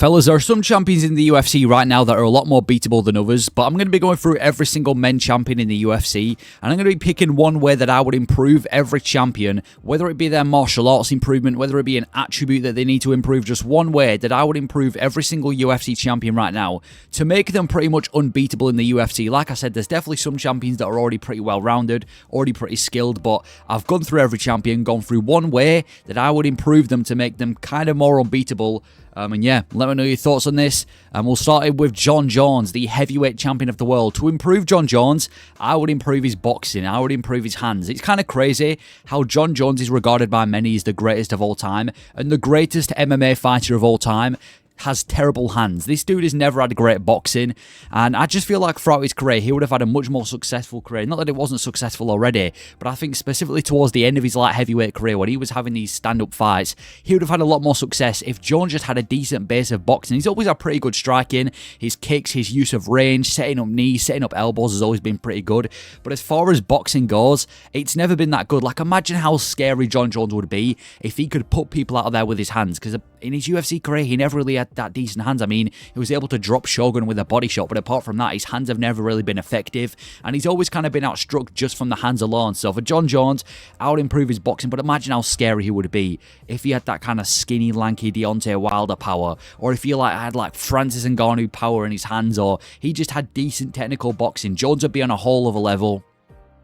Fellas, there are some champions in the UFC right now that are a lot more beatable than others, but I'm going to be going through every single men champion in the UFC, and I'm going to be picking one way that I would improve every champion, whether it be their martial arts improvement, whether it be an attribute that they need to improve, just one way that I would improve every single UFC champion right now to make them pretty much unbeatable in the UFC. Like I said, there's definitely some champions that are already pretty well-rounded, already pretty skilled, but I've gone through every champion, gone through one way that I would improve them to make them kind of more unbeatable. And yeah, let me know your thoughts on this. And we'll start it with Jon Jones, the heavyweight champion of the world. To improve Jon Jones, I would improve his boxing. I would improve his hands. It's kind of crazy how Jon Jones is regarded by many as the greatest of all time and the greatest MMA fighter of all time. Has terrible hands. This dude has never had great boxing, and I just feel like throughout his career he would have had a much more successful career. Not that it wasn't successful already, but I think specifically towards the end of his light heavyweight career when he was having these stand-up fights, he would have had a lot more success if Jones just had a decent base of boxing. He's always had pretty good striking. His kicks, his use of range, setting up knees, setting up elbows has always been pretty good, but as far as boxing goes, it's never been that good. Like, imagine how scary Jon Jones would be if he could put people out of there with his hands, because in his UFC career he never really had that decent hands. I mean, he was able to drop Shogun with a body shot, but apart from that, his hands have never really been effective, and he's always kind of been outstruck just from the hands alone. So for Jon Jones, I would improve his boxing, but imagine how scary he would be if he had that kind of skinny, lanky Deontay Wilder power, or if he had like Francis Ngannou power in his hands, or he just had decent technical boxing. Jones would be on a whole other level,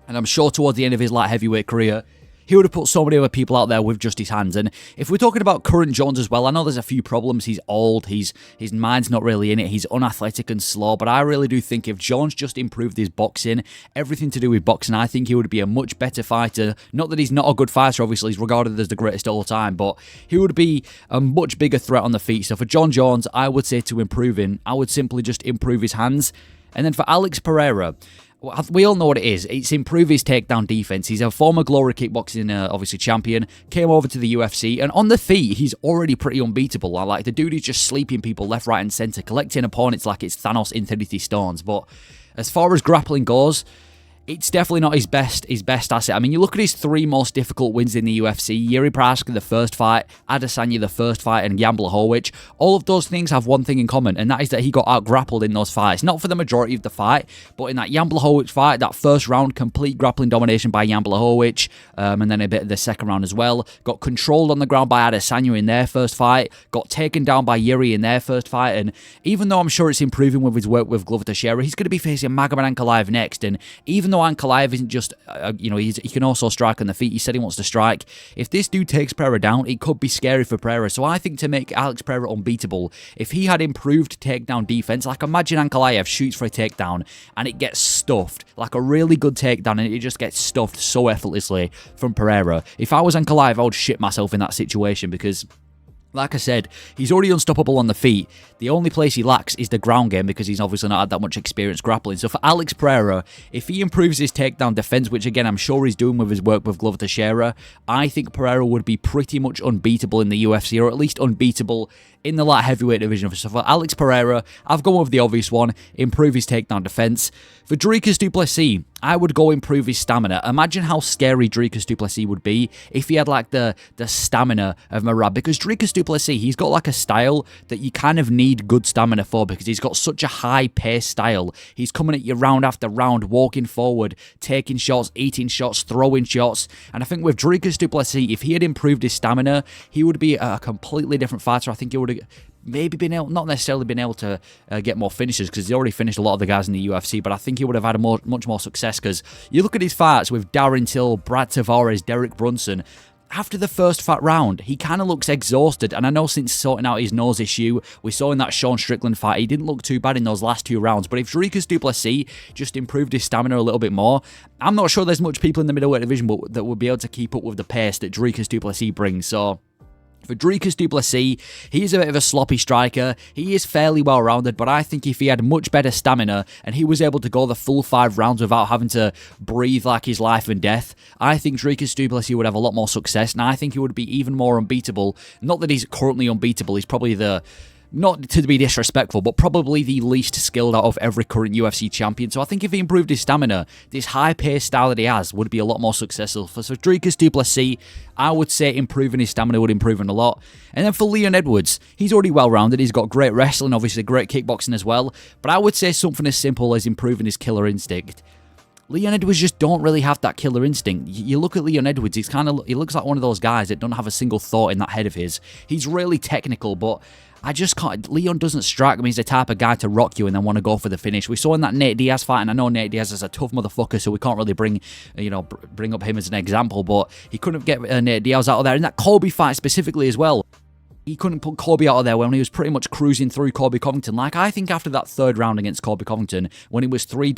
and I'm sure towards the end of his light heavyweight career, he would have put so many other people out there with just his hands. And if we're talking about current Jones as well, I know there's a few problems. He's old, his mind's not really in it, he's unathletic and slow, but I really do think if Jones just improved his boxing, everything to do with boxing, I think he would be a much better fighter. Not that he's not a good fighter, obviously, he's regarded as the greatest of all time, but he would be a much bigger threat on the feet. So for Jon Jones, I would say to improve him, I would simply just improve his hands. And then for Alex Pereira, we all know what it is. It's improve his takedown defense. He's a former Glory Kickboxing, obviously, champion. Came over to the UFC, and on the feet, he's already pretty unbeatable. Like, the dude is just sleeping people left, right, and center, collecting opponents like it's Thanos Infinity Stones. But as far as grappling goes, it's definitely not his best asset. I mean, you look at his three most difficult wins in the UFC: Jiří Procházka, the first fight, Adesanya, the first fight, and Jan Blachowicz. All of those things have one thing in common, and that is that he got out-grappled in those fights. Not for the majority of the fight, but in that Jan Blachowicz fight, that first round, complete grappling domination by Jan Blachowicz, and then a bit of the second round as well. Got controlled on the ground by Adesanya in their first fight, got taken down by Jiří in their first fight, and even though I'm sure it's improving with his work with Glover Teixeira, he's going to be facing Magomed Ankalaev next, and even though Ankalaev isn't just, he can also strike on the feet. He said he wants to strike. If this dude takes Pereira down, it could be scary for Pereira. So I think to make Alex Pereira unbeatable, if he had improved takedown defense, like imagine Ankalaev shoots for a takedown and it gets stuffed, like a really good takedown, and it just gets stuffed so effortlessly from Pereira. If I was Ankalaev, I would shit myself in that situation because, like I said, he's already unstoppable on the feet. The only place he lacks is the ground game because he's obviously not had that much experience grappling. So for Alex Pereira, if he improves his takedown defense, which again I'm sure he's doing with his work with Glover Teixeira, I think Pereira would be pretty much unbeatable in the UFC, or at least unbeatable in the light heavyweight division. So for Alex Pereira, I've gone with the obvious one: improve his takedown defense. For Dricus du Plessis, I would go improve his stamina. Imagine how scary Dricus du Plessis would be if he had like the stamina of Merab, because Dricus du Plessis, he's got like a style that you kind of need good stamina for because he's got such a high pace style. He's coming at you round after round, walking forward, taking shots, eating shots, throwing shots. And I think with Dricus du Plessis, if he had improved his stamina, he would be a completely different fighter. I think he would have maybe been able, not necessarily been able to get more finishes because he's already finished a lot of the guys in the UFC, but I think he would have had much more success because you look at his fights with Darren Till, Brad Tavares, Derek Brunson. After the first fat round, he kind of looks exhausted, and I know since sorting out his nose issue, we saw in that Sean Strickland fight, he didn't look too bad in those last two rounds, but if Dricus du Plessis just improved his stamina a little bit more, I'm not sure there's much people in the middleweight division that would be able to keep up with the pace that Dricus du Plessis brings. So for Dricus du Plessis, he is a bit of a sloppy striker. He is fairly well-rounded, but I think if he had much better stamina and he was able to go the full 5 rounds without having to breathe like his life and death, I think Dricus du Plessis would have a lot more success, and I think he would be even more unbeatable. Not that he's currently unbeatable, he's probably the not to be disrespectful, but probably the least skilled out of every current UFC champion. So I think if he improved his stamina, this high-paced style that he has would be a lot more successful. For Dricus to Plessis, I would say improving his stamina would improve him a lot. And then for Leon Edwards, he's already well-rounded. He's got great wrestling, obviously great kickboxing as well. But I would say something as simple as improving his killer instinct. Leon Edwards just don't really have that killer instinct. You look at Leon Edwards, he looks like one of those guys that don't have a single thought in that head of his. He's really technical, but I just can't. Leon doesn't strike me as the type of guy to rock you and then want to go for the finish. We saw in that Nate Diaz fight, and I know Nate Diaz is a tough motherfucker, so we can't really bring up him as an example, but he couldn't get Nate Diaz out of there. In that Colby fight specifically as well, he couldn't put Colby out of there when he was pretty much cruising through Colby Covington. Like, I think after that third round against Colby Covington, when he was three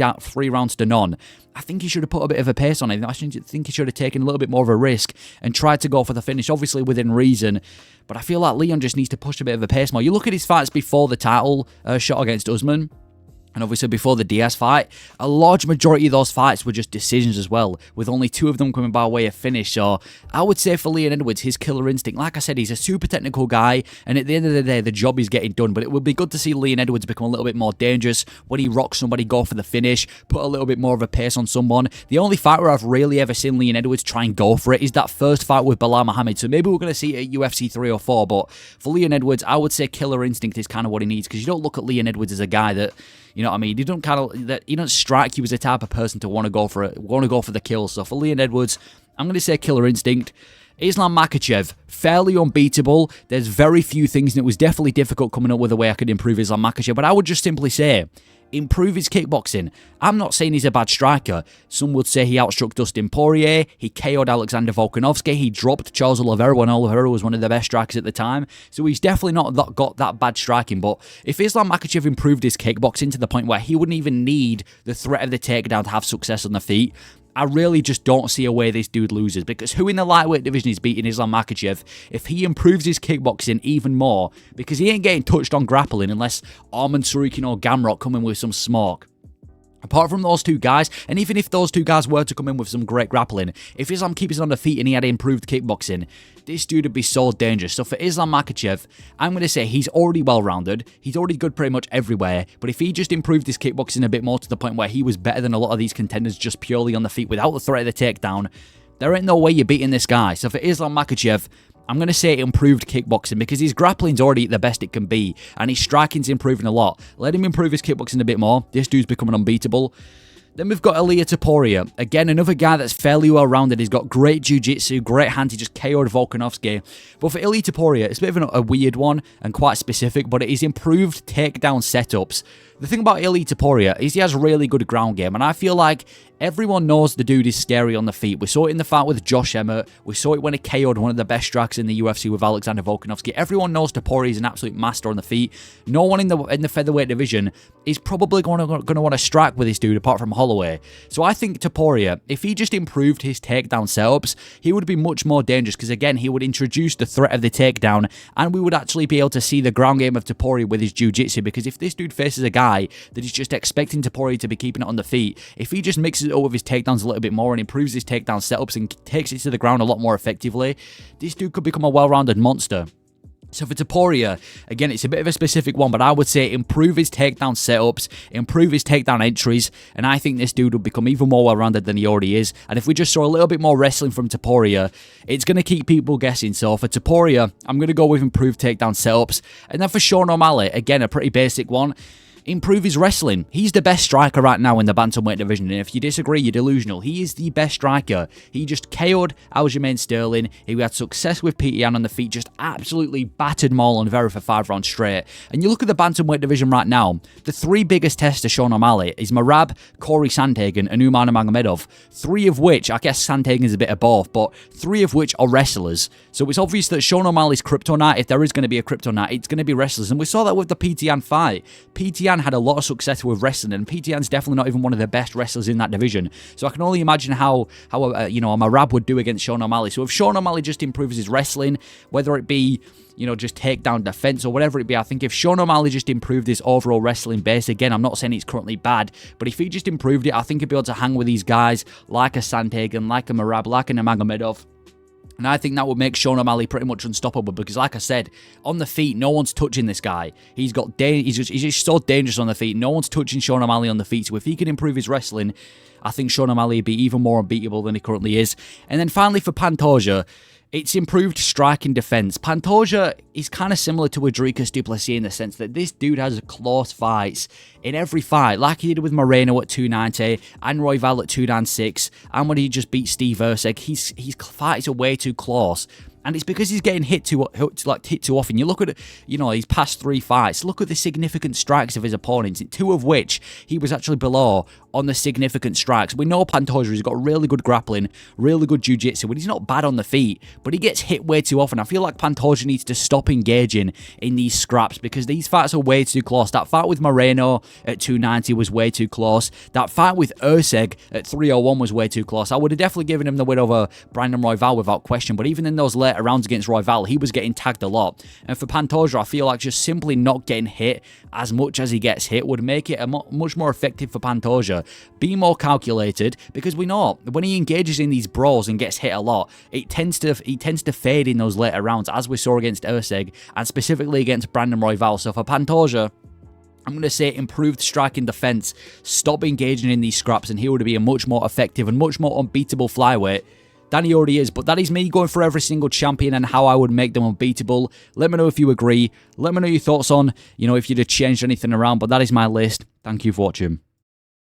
rounds to none, I think he should have put a bit of a pace on it. I think he should have taken a little bit more of a risk and tried to go for the finish, obviously within reason. But I feel like Leon just needs to push a bit of a pace more. You look at his fights before the title shot against Usman, and obviously before the Diaz fight, a large majority of those fights were just decisions as well, with only 2 of them coming by way of finish. So I would say for Leon Edwards, his killer instinct, like I said, he's a super technical guy, and at the end of the day, the job is getting done. But it would be good to see Leon Edwards become a little bit more dangerous when he rocks somebody, go for the finish, put a little bit more of a pace on someone. The only fight where I've really ever seen Leon Edwards try and go for it is that first fight with Belal Muhammad. So maybe we're going to see it at UFC 3 or 4, but for Leon Edwards, I would say killer instinct is kind of what he needs, because you don't look at Leon Edwards as a guy that, you know what I mean? He don't strike you as the type of person to want to go for the kill. So for Leon Edwards, I'm going to say killer instinct. Islam Makhachev, fairly unbeatable. There's very few things, and it was definitely difficult coming up with a way I could improve Islam Makhachev, but I would just simply say, improve his kickboxing. I'm not saying he's a bad striker. Some would say he outstruck Dustin Poirier, he KO'd Alexander Volkanovski, he dropped Charles Oliveira when Oliveira was one of the best strikers at the time, so he's definitely not got that bad striking. But if Islam Makhachev improved his kickboxing to the point where he wouldn't even need the threat of the takedown to have success on the feet, I really just don't see a way this dude loses, because who in the lightweight division is beating Islam Makhachev if he improves his kickboxing even more? Because he ain't getting touched on grappling unless Arman Tsarukyan or Gamrot come in with some smoke. Apart from those 2 guys, and even if those 2 guys were to come in with some great grappling, if Islam keeps on the feet and he had improved kickboxing, this dude would be so dangerous. So for Islam Makhachev, I'm going to say he's already well-rounded, he's already good pretty much everywhere, but if he just improved his kickboxing a bit more to the point where he was better than a lot of these contenders just purely on the feet without the threat of the takedown, there ain't no way you're beating this guy. So for Islam Makhachev, I'm going to say improved kickboxing, because his grappling's already the best it can be, and his striking's improving a lot. Let him improve his kickboxing a bit more. This dude's becoming unbeatable. Then we've got Ilia Topuria. Again, another guy that's fairly well-rounded. He's got great jiu-jitsu, great hands. He just KO'd Volkanovski. But for Ilia Topuria, it's a bit of a weird one and quite specific, but it is improved takedown setups. The thing about Ilia Topuria is he has really good ground game, and I feel like everyone knows the dude is scary on the feet. We saw it in the fight with Josh Emmett. We saw it when he KO'd one of the best strikers in the UFC with Alexander Volkanovski. Everyone knows Topuria is an absolute master on the feet. No one in the featherweight division is probably going to want to strike with this dude apart from Holloway. So I think Topuria, if he just improved his takedown setups, he would be much more dangerous, because again, he would introduce the threat of the takedown, and we would actually be able to see the ground game of Topuria with his jiu-jitsu, because if this dude faces a guy that is just expecting Topuria to be keeping it on the feet, if he just mixes it up with his takedowns a little bit more and improves his takedown setups and takes it to the ground a lot more effectively, this dude could become a well-rounded monster. So for Topuria, again, it's a bit of a specific one, but I would say improve his takedown setups, improve his takedown entries, and I think this dude will become even more well-rounded than he already is. And if we just saw a little bit more wrestling from Topuria, it's going to keep people guessing. So for Topuria, I'm going to go with improved takedown setups. And then for Sean O'Malley, again, a pretty basic one. Improve his wrestling. He's the best striker right now in the bantamweight division, and if you disagree, you're delusional. He is the best striker. He just KO'd Aljamain Sterling. He had success with Peter Yan on the feet, just absolutely battered Maul Oliveira for 5 rounds straight. And you look at the bantamweight division right now, the 3 biggest tests to Sean O'Malley is Merab, Corey Sandhagen, and Umar Nurmagomedov. 3 of which, I guess Sandhagen's a bit of both, but 3 of which are wrestlers. So it's obvious that Sean O'Malley's kryptonite, if there is going to be a kryptonite, it's going to be wrestlers. And we saw that with the Peter Yan fight. Peter Yan had a lot of success with wrestling, and Peter Yan's definitely not even one of the best wrestlers in that division. So I can only imagine how a Merab would do against Sean O'Malley. So if Sean O'Malley just improves his wrestling, whether it be, just takedown defense or whatever it be, I think if Sean O'Malley just improved his overall wrestling base, again, I'm not saying it's currently bad, but if he just improved it, I think he'd be able to hang with these guys like a Sandhagen, like a Merab, like a Nurmagomedov. And I think that would make Sean O'Malley pretty much unstoppable because, like I said, on the feet, no one's touching this guy. He's just so dangerous on the feet. No one's touching Sean O'Malley on the feet. So if he can improve his wrestling, I think Sean O'Malley would be even more unbeatable than he currently is. And then finally for Pantoja, it's improved striking defense. Pantoja is kind of similar to a Dricus du Plessis in the sense that this dude has close fights in every fight, like he did with Moreno at 290 and Royval at 296, and when he just beat Steve Erceg. His fights are way too close. And it's because he's getting hit too often. You look at, his past 3 fights. Look at the significant strikes of his opponents, 2 of which he was actually below on the significant strikes. We know Pantoja has got really good grappling, really good jiu-jitsu, but he's not bad on the feet, but he gets hit way too often. I feel like Pantoja needs to stop engaging in these scraps because these fights are way too close. That fight with Moreno at 290 was way too close. That fight with Erceg at 301 was way too close. I would have definitely given him the win over Brandon Royval without question, but even in those later rounds against Royval, he was getting tagged a lot. And for Pantoja, I feel like just simply not getting hit as much as he gets hit would make it much more effective for Pantoja. Be more calculated, because we know when he engages in these brawls and gets hit a lot, he tends to fade in those later rounds, as we saw against Erceg and specifically against Brandon Royval. So for Pantoja, I'm going to say improved striking defense, stop engaging in these scraps, and he would be a much more effective and much more unbeatable flyweight than he already is. But that is me going for every single champion and how I would make them unbeatable. Let me know if you agree. Let me know your thoughts on, if you'd have changed anything around. But that is my list. Thank you for watching.